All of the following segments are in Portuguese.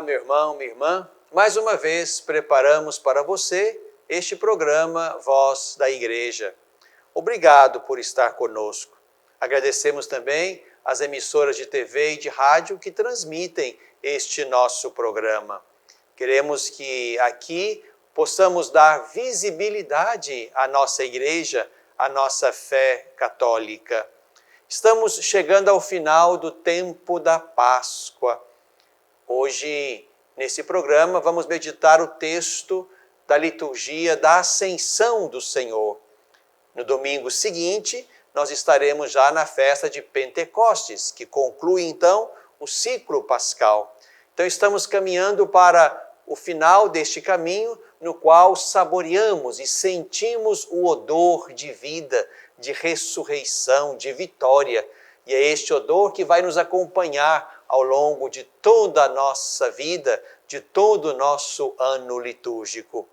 meu irmão, minha irmã. Mais uma vez preparamos para você este programa Voz da Igreja. Obrigado por estar conosco. Agradecemos também as emissoras de TV e de rádio que transmitem este nosso programa. Queremos que aqui possamos dar visibilidade à nossa igreja, à nossa fé católica. Estamos chegando ao final do tempo da Páscoa. Hoje, nesse programa, vamos meditar o texto da liturgia da Ascensão do Senhor. No domingo seguinte, nós estaremos já na festa de Pentecostes, que conclui então o ciclo pascal. Então estamos caminhando para o final deste caminho, no qual saboreamos e sentimos o odor de vida, de ressurreição, de vitória. E é este odor que vai nos acompanhar ao longo de toda a nossa vida, de todo o nosso ano litúrgico.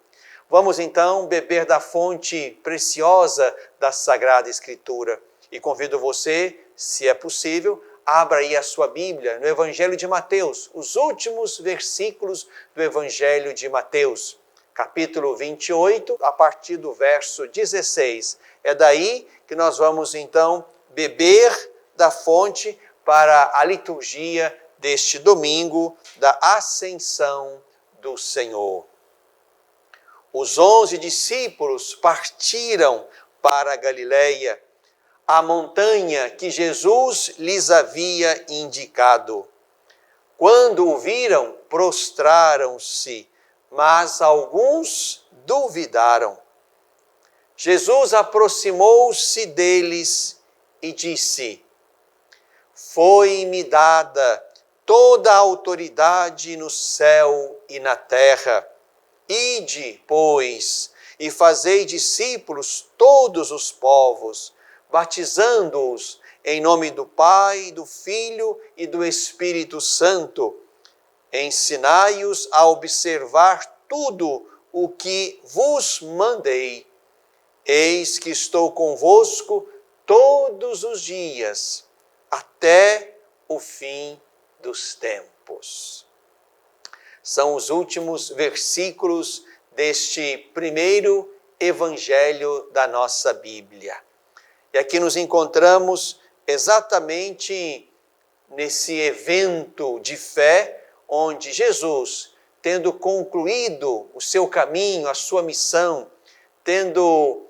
Vamos então beber da fonte preciosa da Sagrada Escritura. E convido você, se é possível, abra aí a sua Bíblia no Evangelho de Mateus, os últimos versículos do Evangelho de Mateus, capítulo 28, a partir do verso 16. É daí que nós vamos então beber da fonte para a liturgia deste domingo da Ascensão do Senhor. Os 11 discípulos partiram para a Galileia, a montanha que Jesus lhes havia indicado. Quando o viram, prostraram-se, mas alguns duvidaram. Jesus aproximou-se deles e disse: Foi-me dada toda a autoridade no céu e na terra. Ide, pois, e fazei discípulos todos os povos, batizando-os em nome do Pai, do Filho e do Espírito Santo. Ensinai-os a observar tudo o que vos mandei. Eis que estou convosco todos os dias, até o fim dos tempos. São os últimos versículos deste primeiro evangelho da nossa Bíblia. E aqui nos encontramos exatamente nesse evento de fé, onde Jesus, tendo concluído o seu caminho, a sua missão, tendo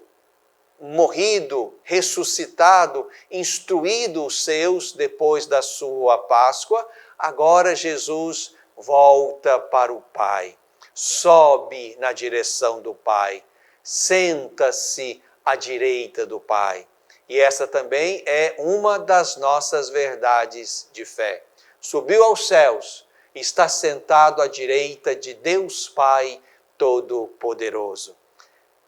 morrido, ressuscitado, instruído os seus depois da sua Páscoa, agora Jesus volta para o Pai, sobe na direção do Pai, senta-se à direita do Pai. E essa também é uma das nossas verdades de fé. Subiu aos céus, está sentado à direita de Deus Pai Todo-Poderoso.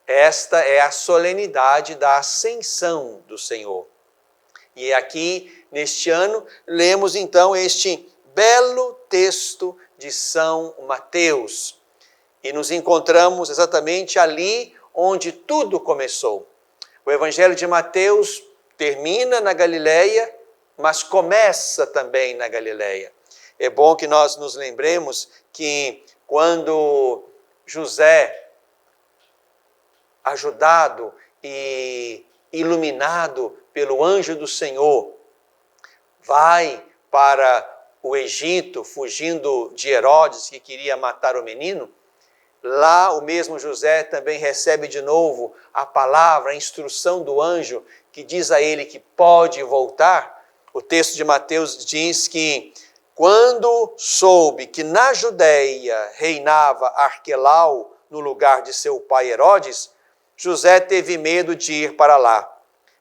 Esta é a solenidade da Ascensão do Senhor. E aqui, neste ano, lemos então este belo texto de São Mateus. E nos encontramos exatamente ali onde tudo começou. O Evangelho de Mateus termina na Galileia, mas começa também na Galileia. É bom que nós nos lembremos que quando José, ajudado e iluminado pelo anjo do Senhor, vai para o Egito, fugindo de Herodes, que queria matar o menino, lá o mesmo José também recebe de novo a palavra, a instrução do anjo, que diz a ele que pode voltar. O texto de Mateus diz que quando soube que na Judéia reinava Arquelau no lugar de seu pai Herodes, José teve medo de ir para lá.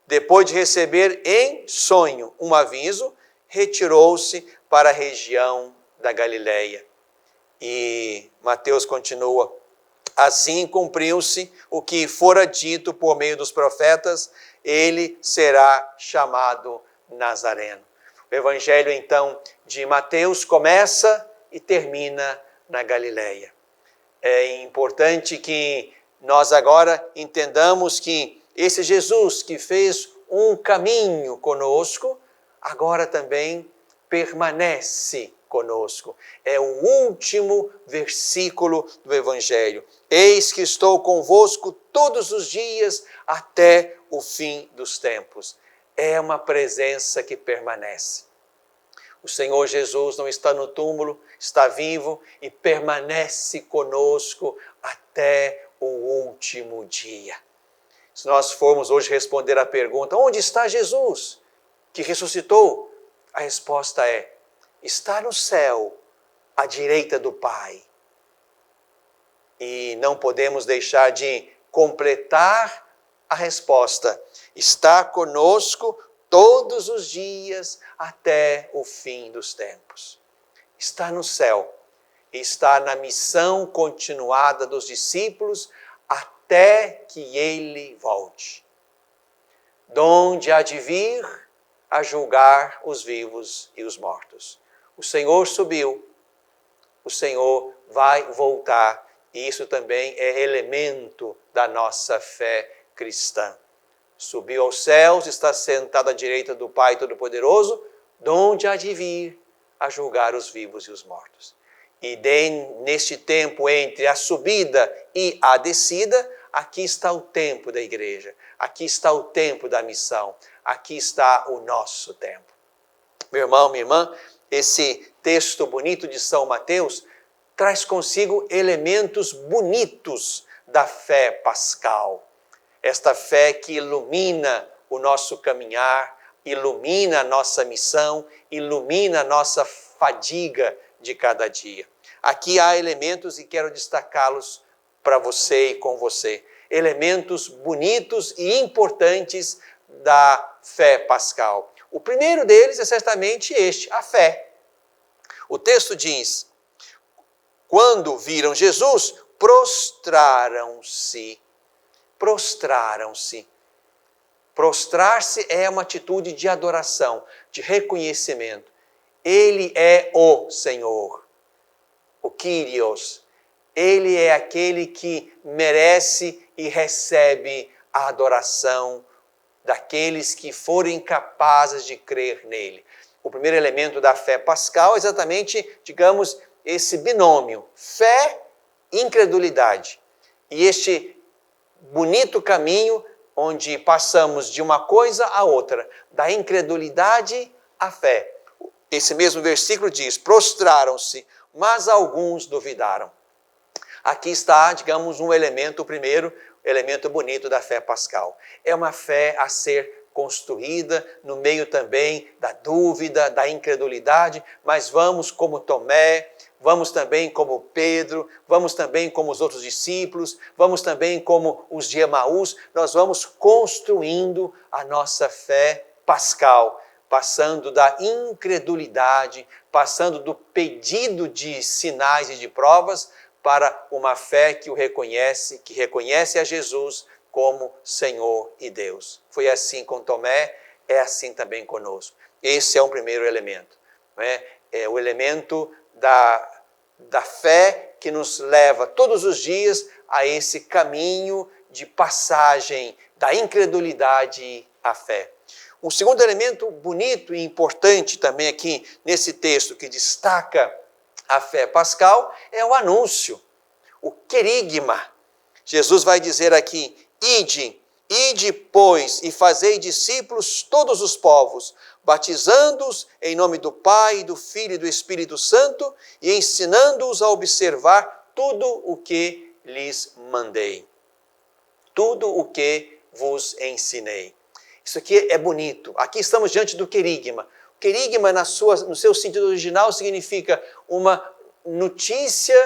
Depois de receber em sonho um aviso, retirou-se para a região da Galileia. E Mateus continua: assim cumpriu-se o que fora dito por meio dos profetas, ele será chamado Nazareno. O Evangelho, então, de Mateus começa e termina na Galileia. É importante que nós agora entendamos que esse Jesus que fez um caminho conosco, agora também permanece conosco. É o último versículo do Evangelho. Eis que estou convosco todos os dias até o fim dos tempos. É uma presença que permanece. O Senhor Jesus não está no túmulo, está vivo e permanece conosco até o último dia. Se nós formos hoje responder à pergunta, onde está Jesus que ressuscitou? A resposta é, está no céu, à direita do Pai. E não podemos deixar de completar a resposta. Está conosco todos os dias até o fim dos tempos. Está no céu. Está na missão continuada dos discípulos até que ele volte. Donde há de vir a julgar os vivos e os mortos. O Senhor subiu, o Senhor vai voltar, e isso também é elemento da nossa fé cristã. Subiu aos céus, está sentado à direita do Pai Todo-Poderoso, donde há de vir a julgar os vivos e os mortos. E neste tempo entre a subida e a descida, aqui está o tempo da igreja, aqui está o tempo da missão, aqui está o nosso tempo. Meu irmão, minha irmã, esse texto bonito de São Mateus traz consigo elementos bonitos da fé pascal. Esta fé que ilumina o nosso caminhar, ilumina a nossa missão, ilumina a nossa fadiga de cada dia. Aqui há elementos e quero destacá-los para você e com você. Elementos bonitos e importantes da fé pascal. O primeiro deles é certamente este, a fé. O texto diz, quando viram Jesus, prostraram-se. Prostraram-se. Prostrar-se é uma atitude de adoração, de reconhecimento. Ele é o Senhor, o Kyrios. Ele é aquele que merece e recebe a adoração daqueles que forem capazes de crer nele. O primeiro elemento da fé pascal é exatamente, digamos, esse binômio, fé e incredulidade. E este bonito caminho onde passamos de uma coisa a outra, da incredulidade à fé. Esse mesmo versículo diz, prostraram-se, mas alguns duvidaram. Aqui está, digamos, um elemento, o primeiro elemento bonito da fé pascal. É uma fé a ser construída no meio também da dúvida, da incredulidade, mas vamos como Tomé, vamos também como Pedro, vamos também como os outros discípulos, vamos também como os de Emaús, nós vamos construindo a nossa fé pascal, passando da incredulidade, passando do pedido de sinais e de provas, para uma fé que o reconhece, que reconhece a Jesus como Senhor e Deus. Foi assim com Tomé, é assim também conosco. Esse é o primeiro elemento. É o elemento da fé que nos leva todos os dias a esse caminho de passagem da incredulidade à fé. Um segundo elemento bonito e importante também aqui nesse texto que destaca a fé pascal é o anúncio, o querigma. Jesus vai dizer aqui, ide, pois, e fazei discípulos todos os povos, batizando-os em nome do Pai, do Filho e do Espírito Santo e ensinando-os a observar tudo o que lhes mandei. Tudo o que vos ensinei. Isso aqui é bonito. Aqui estamos diante do querigma. Querigma, no seu sentido original, significa uma notícia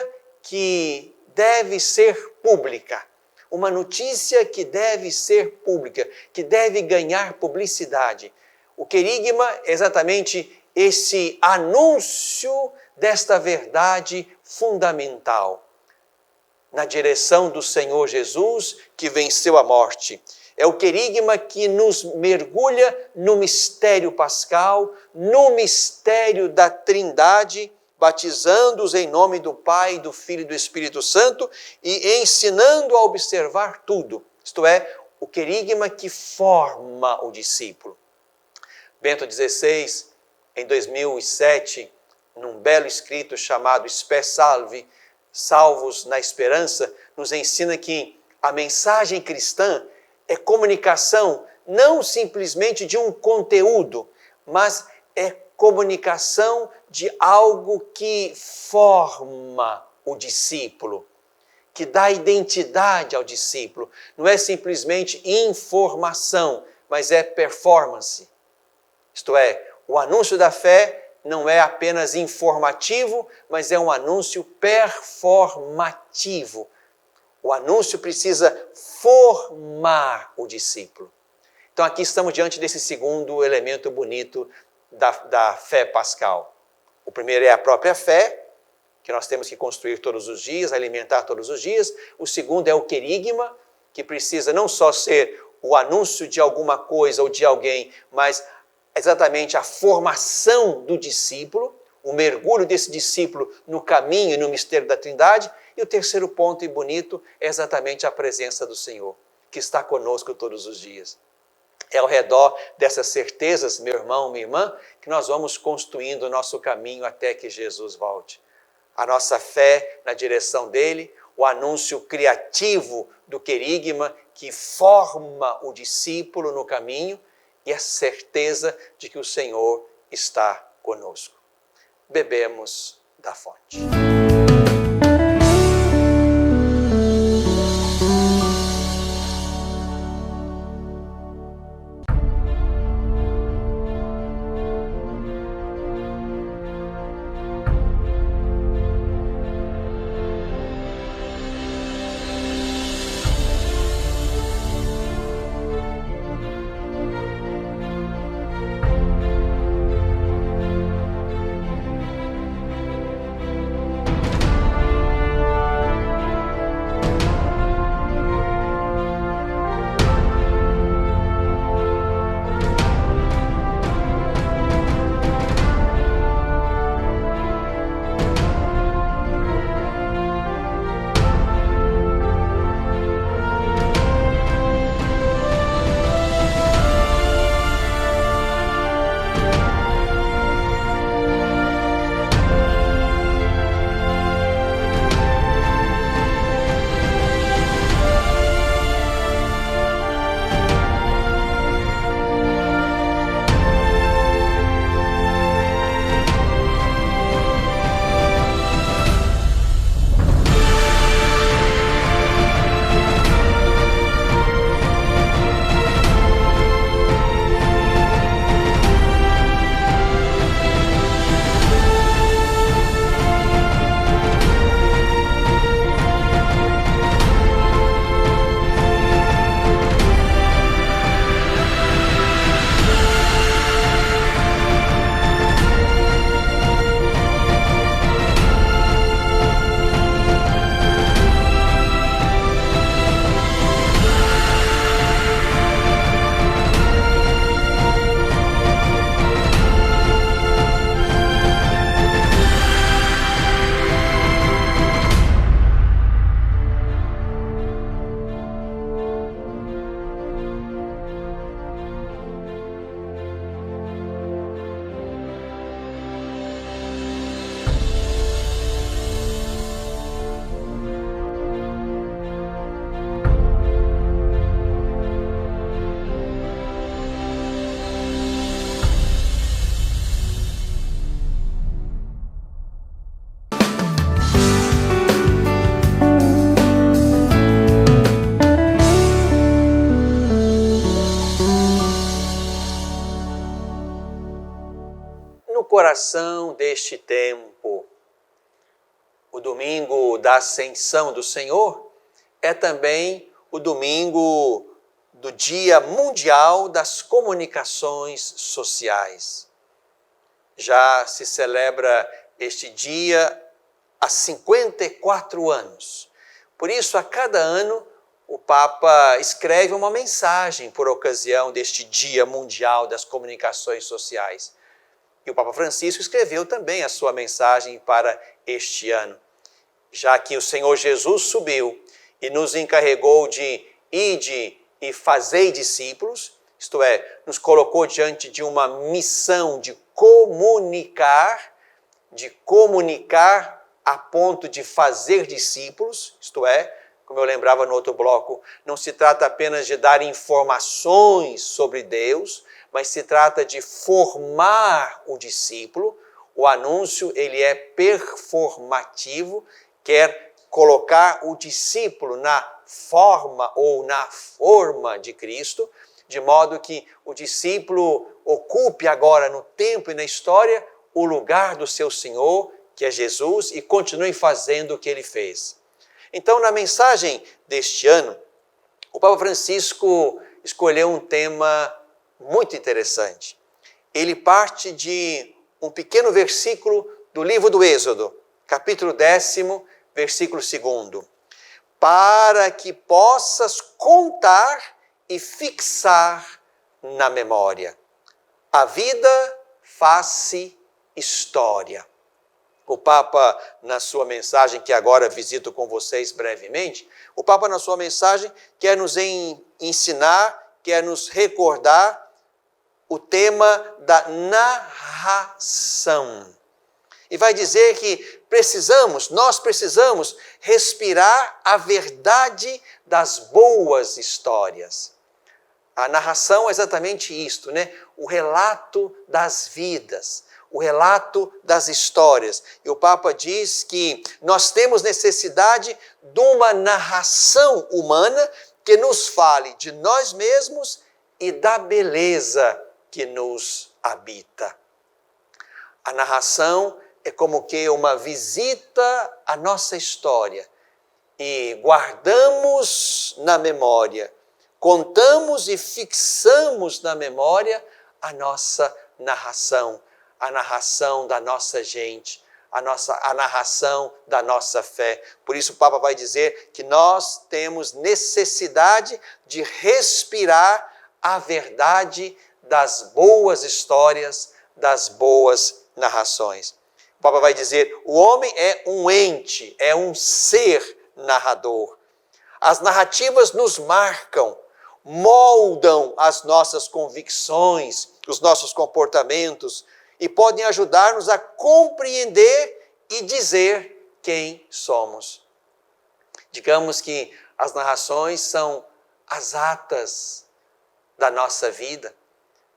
que deve ser pública. Uma notícia que deve ser pública, que deve ganhar publicidade. O querigma é exatamente esse anúncio desta verdade fundamental. Na direção do Senhor Jesus, que venceu a morte. É o querigma que nos mergulha no mistério pascal, no mistério da Trindade, batizando-os em nome do Pai, do Filho e do Espírito Santo e ensinando a observar tudo. Isto é, o querigma que forma o discípulo. Bento XVI, em 2007, num belo escrito chamado Spe Salvi, Salvos na Esperança, nos ensina que a mensagem cristã é comunicação não simplesmente de um conteúdo, mas é comunicação de algo que forma o discípulo, que dá identidade ao discípulo. Não é simplesmente informação, mas é performance. Isto é, o anúncio da fé não é apenas informativo, mas é um anúncio performativo. O anúncio precisa formar o discípulo. Então aqui estamos diante desse segundo elemento bonito da fé pascal. O primeiro é a própria fé, que nós temos que construir todos os dias, alimentar todos os dias. O segundo é o querigma, que precisa não só ser o anúncio de alguma coisa ou de alguém, mas exatamente a formação do discípulo, o mergulho desse discípulo no caminho e no mistério da Trindade. E o terceiro ponto e bonito é exatamente a presença do Senhor, que está conosco todos os dias. É ao redor dessas certezas, meu irmão, minha irmã, que nós vamos construindo o nosso caminho até que Jesus volte. A nossa fé na direção dele, o anúncio criativo do querigma que forma o discípulo no caminho e a certeza de que o Senhor está conosco. Bebemos da fonte. Coração deste tempo, o domingo da Ascensão do Senhor é também o domingo do Dia Mundial das Comunicações Sociais. Já se celebra este dia há 54 anos. Por isso, a cada ano, o Papa escreve uma mensagem por ocasião deste Dia Mundial das Comunicações Sociais. E o Papa Francisco escreveu também a sua mensagem para este ano, já que o Senhor Jesus subiu e nos encarregou de ide e fazei discípulos, isto é, nos colocou diante de uma missão de comunicar. de comunicar a ponto de fazer discípulos, isto é, como eu lembrava no outro bloco, não se trata apenas de dar informações sobre Deus, mas se trata de formar o discípulo. O anúncio, ele é performativo, quer colocar o discípulo na forma ou na forma de Cristo, de modo que o discípulo ocupe agora no tempo e na história o lugar do seu Senhor, que é Jesus, e continue fazendo o que ele fez. Então, na mensagem deste ano, o Papa Francisco escolheu um tema muito interessante. Ele parte de um pequeno versículo do livro do Êxodo, capítulo 10, versículo 2. Para que possas contar e fixar na memória. A vida faz-se história. O Papa, na sua mensagem, que agora visito com vocês brevemente, o Papa, na sua mensagem, quer nos ensinar, quer nos recordar o tema da narração. E vai dizer que nós precisamos respirar a verdade das boas histórias. A narração é exatamente isto, né? O relato das vidas, o relato das histórias. E o Papa diz que nós temos necessidade de uma narração humana que nos fale de nós mesmos e da beleza que nos habita. A narração é como que uma visita à nossa história e guardamos na memória, contamos e fixamos na memória a nossa narração, a narração da nossa gente, a narração da nossa fé. Por isso o Papa vai dizer que nós temos necessidade de respirar a verdade das boas histórias, das boas narrações. O Papa vai dizer, o homem é um ente, é um ser narrador. As narrativas nos marcam, moldam as nossas convicções, os nossos comportamentos e podem ajudar-nos a compreender e dizer quem somos. Digamos que as narrações são as atas da nossa vida,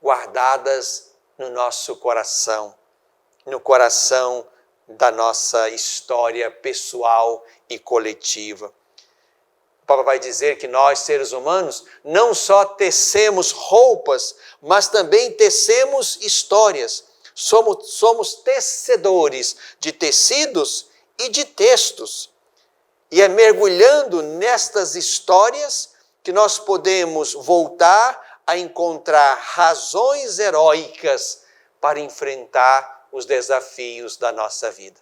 guardadas no nosso coração, no coração da nossa história pessoal e coletiva. O Papa vai dizer que nós, seres humanos, não só tecemos roupas, mas também tecemos histórias. Somos tecedores de tecidos e de textos. E é mergulhando nestas histórias que nós podemos voltar a encontrar razões heróicas para enfrentar os desafios da nossa vida.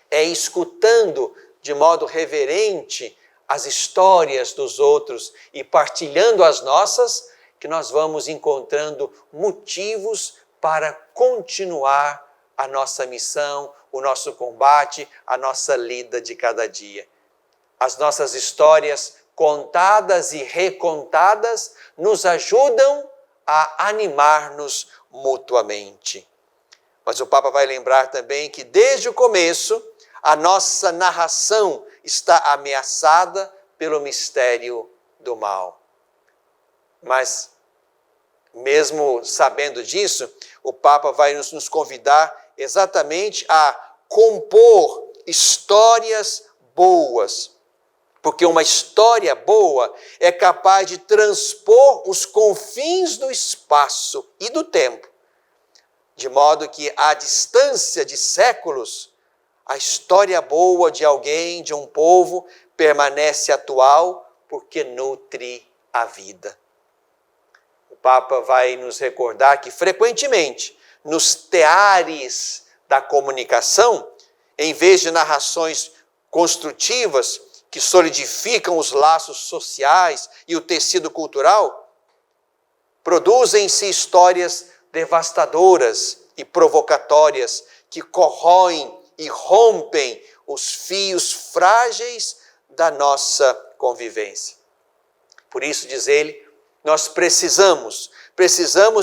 É escutando de modo reverente as histórias dos outros e partilhando as nossas que nós vamos encontrando motivos para continuar a nossa missão, o nosso combate, a nossa lida de cada dia. As nossas histórias contadas e recontadas nos ajudam a animar-nos mutuamente. Mas o Papa vai lembrar também que desde o começo a nossa narração está ameaçada pelo mistério do mal. Mas, mesmo sabendo disso, o Papa vai nos convidar exatamente a compor histórias boas. Porque uma história boa é capaz de transpor os confins do espaço e do tempo. De modo que, à distância de séculos, a história boa de alguém, de um povo, permanece atual porque nutre a vida. O Papa vai nos recordar que, frequentemente, nos teares da comunicação, em vez de narrações construtivas que solidificam os laços sociais e o tecido cultural, produzem-se histórias devastadoras e provocatórias que corroem e rompem os fios frágeis da nossa convivência. Por isso, diz ele, nós precisamos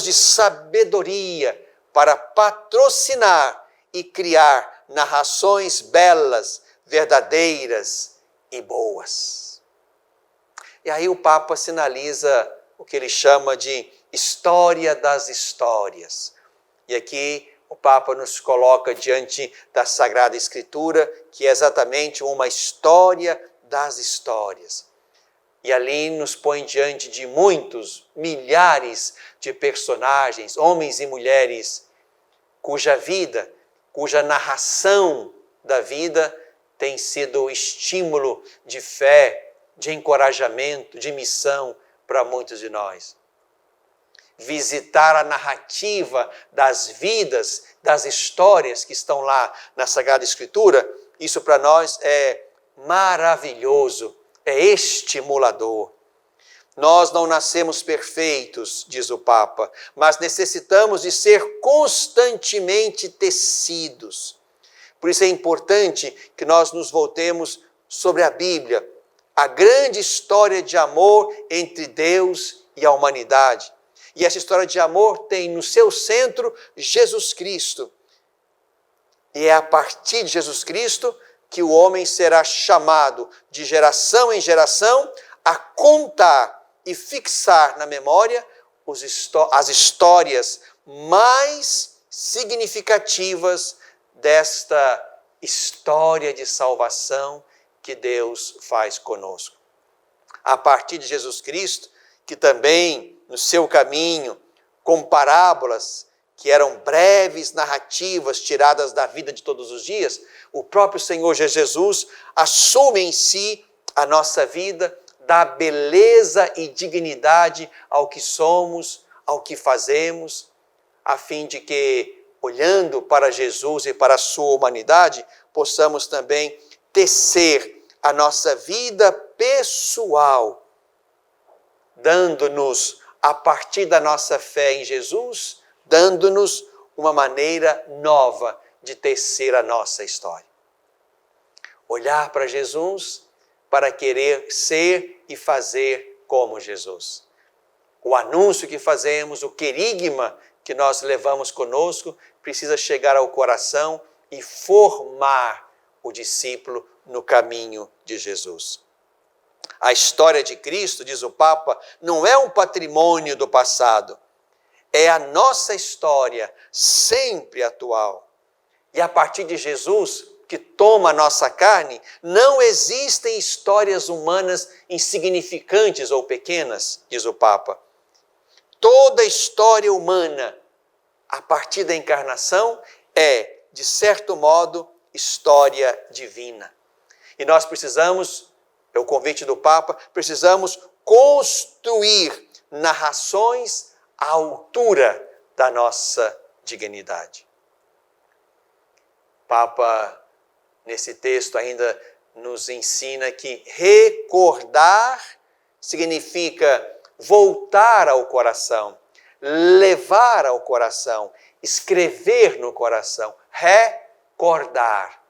de sabedoria para patrocinar e criar narrações belas, verdadeiras e boas. E aí o Papa sinaliza o que ele chama de história das histórias. E aqui o Papa nos coloca diante da Sagrada Escritura, que é exatamente uma história das histórias. E ali nos põe diante de muitos, milhares de personagens, homens e mulheres, cuja vida, cuja narração da vida tem sido estímulo de fé, de encorajamento, de missão para muitos de nós. Visitar a narrativa das vidas, das histórias que estão lá na Sagrada Escritura, isso para nós é maravilhoso, é estimulador. Nós não nascemos perfeitos, diz o Papa, mas necessitamos de ser constantemente tecidos. Por isso é importante que nós nos voltemos sobre a Bíblia, a grande história de amor entre Deus e a humanidade. E essa história de amor tem no seu centro Jesus Cristo. E é a partir de Jesus Cristo que o homem será chamado de geração em geração a contar e fixar na memória as histórias mais significativas desta história de salvação que Deus faz conosco. A partir de Jesus Cristo, que também no seu caminho, com parábolas que eram breves narrativas tiradas da vida de todos os dias, o próprio Senhor Jesus assume em si a nossa vida, dá beleza e dignidade ao que somos, ao que fazemos, a fim de que, olhando para Jesus e para a sua humanidade, possamos também tecer a nossa vida pessoal, dando-nos, a partir da nossa fé em Jesus, dando-nos uma maneira nova de tecer a nossa história. Olhar para Jesus para querer ser e fazer como Jesus. O anúncio que fazemos, o querigma que nós levamos conosco, precisa chegar ao coração e formar o discípulo no caminho de Jesus. A história de Cristo, diz o Papa, não é um patrimônio do passado. É a nossa história, sempre atual. E a partir de Jesus, que toma a nossa carne, não existem histórias humanas insignificantes ou pequenas, diz o Papa. Toda história humana, a partir da encarnação, é, de certo modo, história divina. E nós precisamos, é o convite do Papa, precisamos construir narrações à altura da nossa dignidade. O Papa, nesse texto, ainda nos ensina que recordar significa voltar ao coração, levar ao coração, escrever no coração, recordar,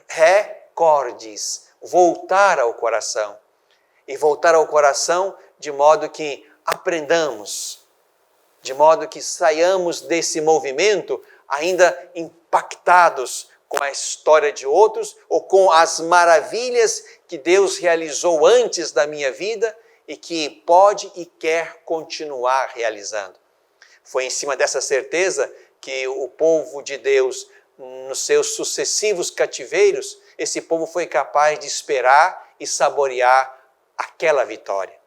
recordes, voltar ao coração. E voltar ao coração de modo que aprendamos, de modo que saiamos desse movimento ainda impactados com a história de outros ou com as maravilhas que Deus realizou antes da minha vida e que pode e quer continuar realizando. Foi em cima dessa certeza que o povo de Deus, nos seus sucessivos cativeiros, esse povo foi capaz de esperar e saborear aquela vitória.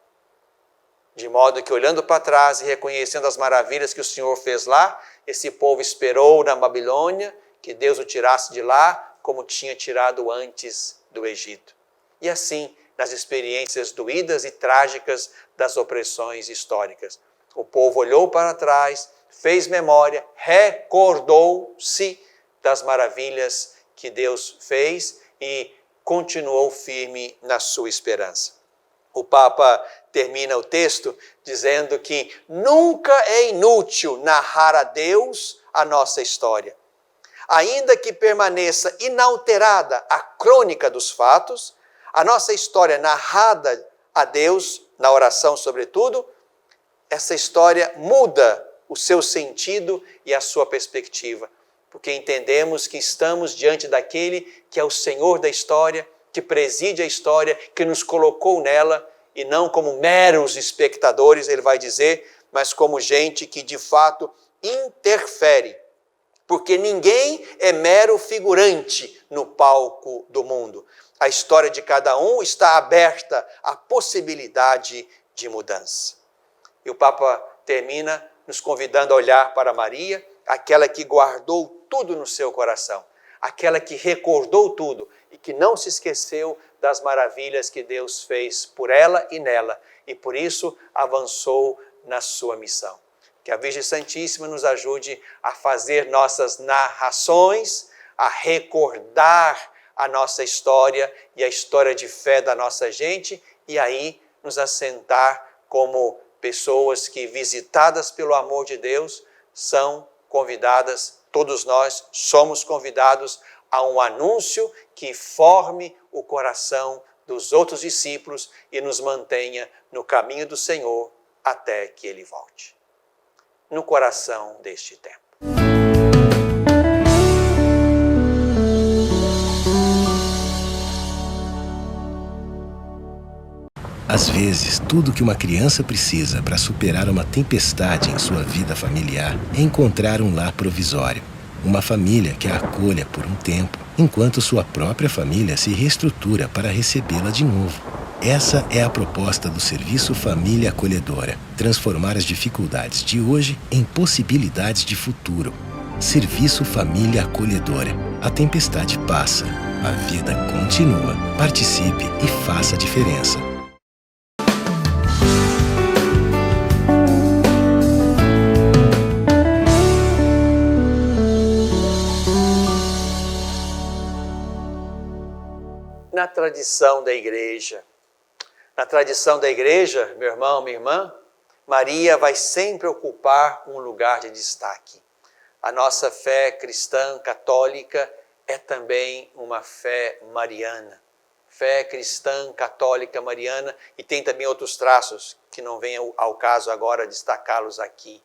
De modo que, olhando para trás e reconhecendo as maravilhas que o Senhor fez lá, esse povo esperou na Babilônia que Deus o tirasse de lá, como tinha tirado antes do Egito. E assim, nas experiências doídas e trágicas das opressões históricas. O povo olhou para trás, fez memória, recordou-se das maravilhas que Deus fez e continuou firme na sua esperança. O Papa termina o texto dizendo que nunca é inútil narrar a Deus a nossa história. Ainda que permaneça inalterada a crônica dos fatos, a nossa história narrada a Deus, na oração sobretudo, essa história muda o seu sentido e a sua perspectiva, porque entendemos que estamos diante daquele que é o Senhor da história, que preside a história, que nos colocou nela, e não como meros espectadores, ele vai dizer, mas como gente que de fato interfere, porque ninguém é mero figurante no palco do mundo. A história de cada um está aberta à possibilidade de mudança. E o Papa termina nos convidando a olhar para Maria, aquela que guardou tudo no seu coração, aquela que recordou tudo e que não se esqueceu das maravilhas que Deus fez por ela e nela, e por isso avançou na sua missão. Que a Virgem Santíssima nos ajude a fazer nossas narrações, a recordar a nossa história e a história de fé da nossa gente, e aí nos assentar como pessoas que, visitadas pelo amor de Deus, são convidadas, todos nós somos convidados a um anúncio que forme o coração dos outros discípulos e nos mantenha no caminho do Senhor até que Ele volte. No coração deste tempo. Às vezes, tudo que uma criança precisa para superar uma tempestade em sua vida familiar é encontrar um lar provisório. Uma família que a acolha por um tempo, enquanto sua própria família se reestrutura para recebê-la de novo. Essa é a proposta do Serviço Família Acolhedora. Transformar as dificuldades de hoje em possibilidades de futuro. Serviço Família Acolhedora. A tempestade passa, a vida continua. Participe e faça a diferença. Na tradição da igreja, meu irmão, minha irmã, Maria vai sempre ocupar um lugar de destaque. A nossa fé cristã católica é também uma fé mariana. Fé cristã católica mariana, e tem também outros traços que não vem ao caso agora destacá-los aqui.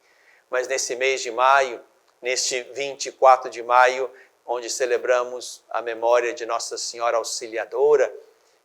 Mas nesse mês de maio, neste 24 de maio, onde celebramos a memória de Nossa Senhora Auxiliadora,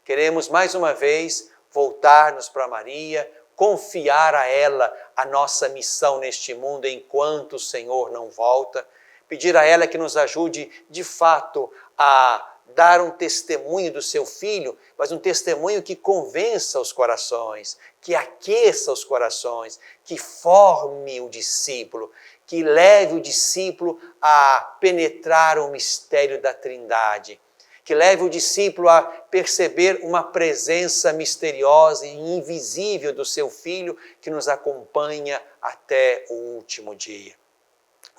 queremos mais uma vez voltar-nos para Maria, confiar a ela a nossa missão neste mundo enquanto o Senhor não volta, pedir a ela que nos ajude de fato a dar um testemunho do seu Filho, mas um testemunho que convença os corações, que aqueça os corações, que forme o discípulo, que leve o discípulo a penetrar o mistério da Trindade, que leve o discípulo a perceber uma presença misteriosa e invisível do seu Filho que nos acompanha até o último dia.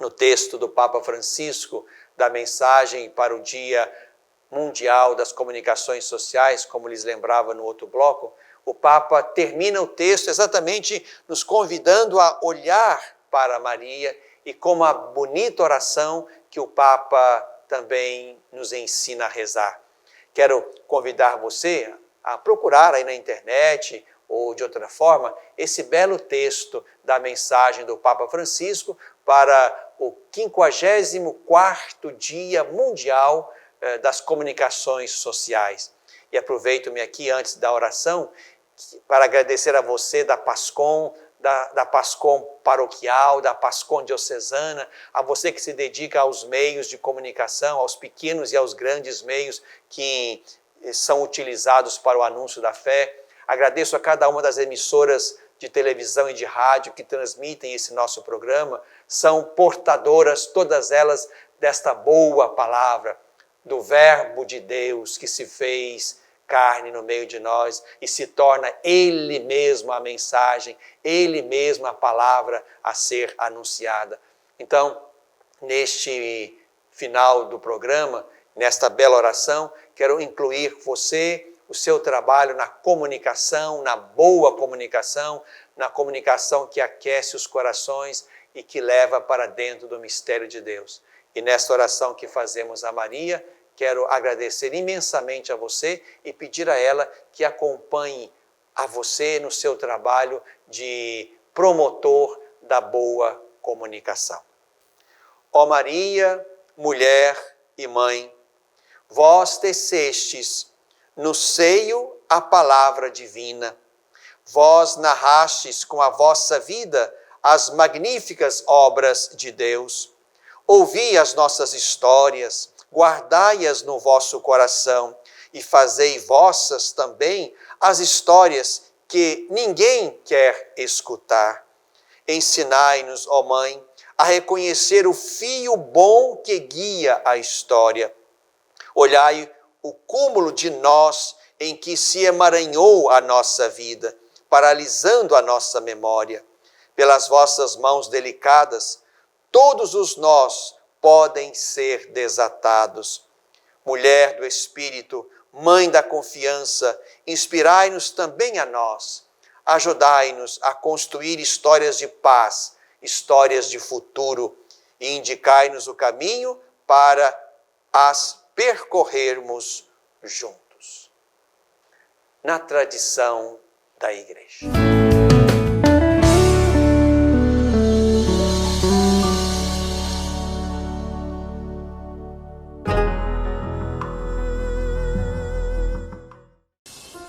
No texto do Papa Francisco, da mensagem para o Dia Mundial das Comunicações Sociais, como lhes lembrava no outro bloco, o Papa termina o texto exatamente nos convidando a olhar para Maria e com uma bonita oração que o Papa também nos ensina a rezar. Quero convidar você a procurar aí na internet ou de outra forma esse belo texto da mensagem do Papa Francisco para o 54º Dia Mundial das Comunicações Sociais. E aproveito-me aqui antes da oração para agradecer a você da PASCOM, da PASCOM paroquial, da PASCOM diocesana, a você que se dedica aos meios de comunicação, aos pequenos e aos grandes meios que são utilizados para o anúncio da fé. Agradeço a cada uma das emissoras de televisão e de rádio que transmitem esse nosso programa, são portadoras, todas elas, desta boa palavra, do Verbo de Deus que se fez carne no meio de nós e se torna Ele mesmo a mensagem, Ele mesmo a palavra a ser anunciada. Então, neste final do programa, nesta bela oração, quero incluir você, o seu trabalho na comunicação, na boa comunicação, na comunicação que aquece os corações e que leva para dentro do mistério de Deus. E nesta oração que fazemos a Maria, quero agradecer imensamente a você e pedir a ela que acompanhe a você no seu trabalho de promotor da boa comunicação. Ó Maria, mulher e mãe, vós tecestes no seio a palavra divina. Vós narrastes com a vossa vida as magníficas obras de Deus. Ouvi as nossas histórias, guardai-as no vosso coração e fazei vossas também as histórias que ninguém quer escutar. Ensinai-nos, ó Mãe, a reconhecer o fio bom que guia a história. Olhai o cúmulo de nós em que se emaranhou a nossa vida, paralisando a nossa memória. Pelas vossas mãos delicadas, todos os nós podem ser desatados. Mulher do Espírito, Mãe da confiança, inspirai-nos também a nós. Ajudai-nos a construir histórias de paz, histórias de futuro, e indicai-nos o caminho para as percorrermos juntos. Na tradição da Igreja.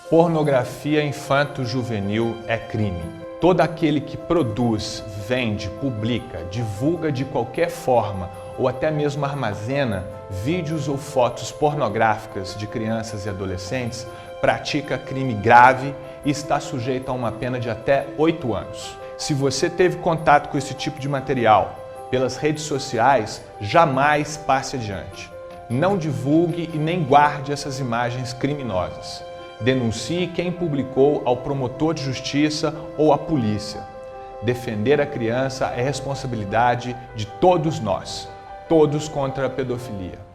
Pornografia infanto-juvenil é crime. Todo aquele que produz, vende, publica, divulga de qualquer forma ou até mesmo armazena vídeos ou fotos pornográficas de crianças e adolescentes pratica crime grave e está sujeito a uma pena de até 8 anos. Se você teve contato com esse tipo de material pelas redes sociais, jamais passe adiante. Não divulgue e nem guarde essas imagens criminosas. Denuncie quem publicou ao promotor de justiça ou à polícia. Defender a criança é responsabilidade de todos nós, todos contra a pedofilia.